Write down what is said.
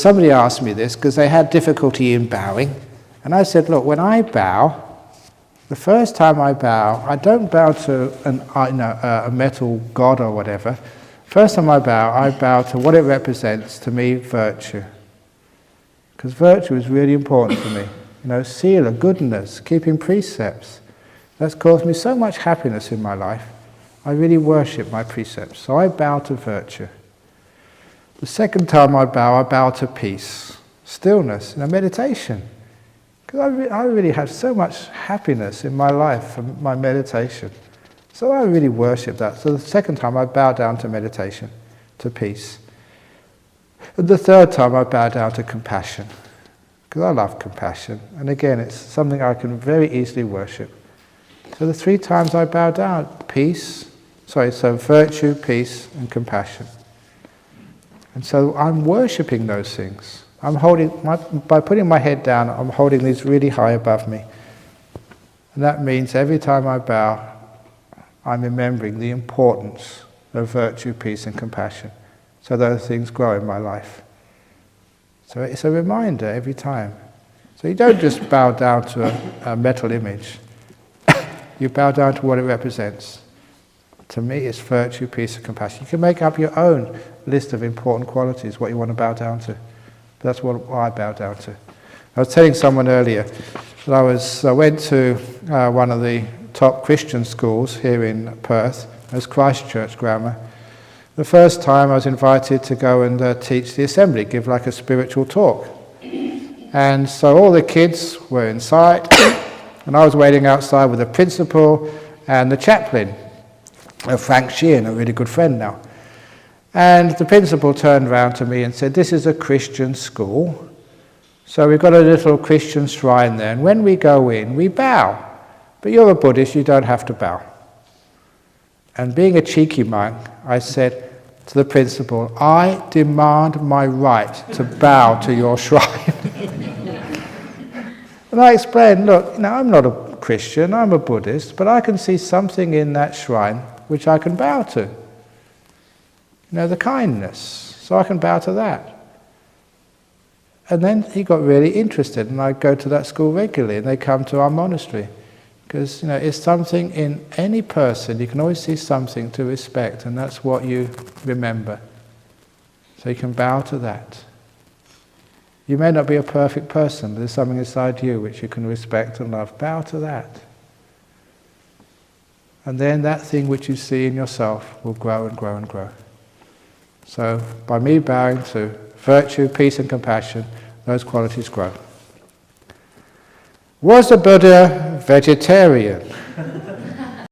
somebody asked me this because they had difficulty in bowing. And I said, look, when I bow, the first time I bow, I don't bow to a metal god or whatever. First time I bow to what it represents to me, virtue. Because virtue is really important to me. Sila, goodness, keeping precepts. That's caused me so much happiness in my life. I really worship my precepts. So I bow to virtue. The second time I bow to peace, stillness, meditation. Because I really have so much happiness in my life from my meditation. So I really worship that. So the second time I bow down to meditation, to peace. And the third time I bow down to compassion. Because I love compassion. And again, it's something I can very easily worship. So the 3 times I bow down, so virtue, peace, and compassion. And so I'm worshipping those things. By putting my head down, I'm holding these really high above me. And that means every time I bow, I'm remembering the importance of virtue, peace, and compassion. So those things grow in my life. So it's a reminder every time. So you don't just bow down to a metal image. You bow down to what it represents. To me, it's virtue, peace, and compassion. You can make up your own list of important qualities, what you want to bow down to. But that's what I bow down to. I was telling someone earlier that I went to one of the top Christian schools here in Perth. It was Christchurch Grammar. The first time I was invited to go and teach the assembly, give like a spiritual talk. And so all the kids were inside, and I was waiting outside with the principal and the chaplain, Frank Sheehan, a really good friend now. And the principal turned around to me and said, this is a Christian school, so we've got a little Christian shrine there, and when we go in, we bow. But you're a Buddhist, you don't have to bow. And being a cheeky monk, I said to the principal, I demand my right to bow to your shrine. And I explained, look, I'm not a Christian, I'm a Buddhist, but I can see something in that shrine which I can bow to. The kindness, so I can bow to that. And then he got really interested, and I go to that school regularly, and they come to our monastery. Because, it's something in any person, you can always see something to respect, and that's what you remember. So you can bow to that. You may not be a perfect person, but there's something inside you which you can respect and love. Bow to that. And then that thing which you see in yourself will grow and grow and grow. So by me bowing to virtue, peace, and compassion, those qualities grow. Was the Buddha vegetarian?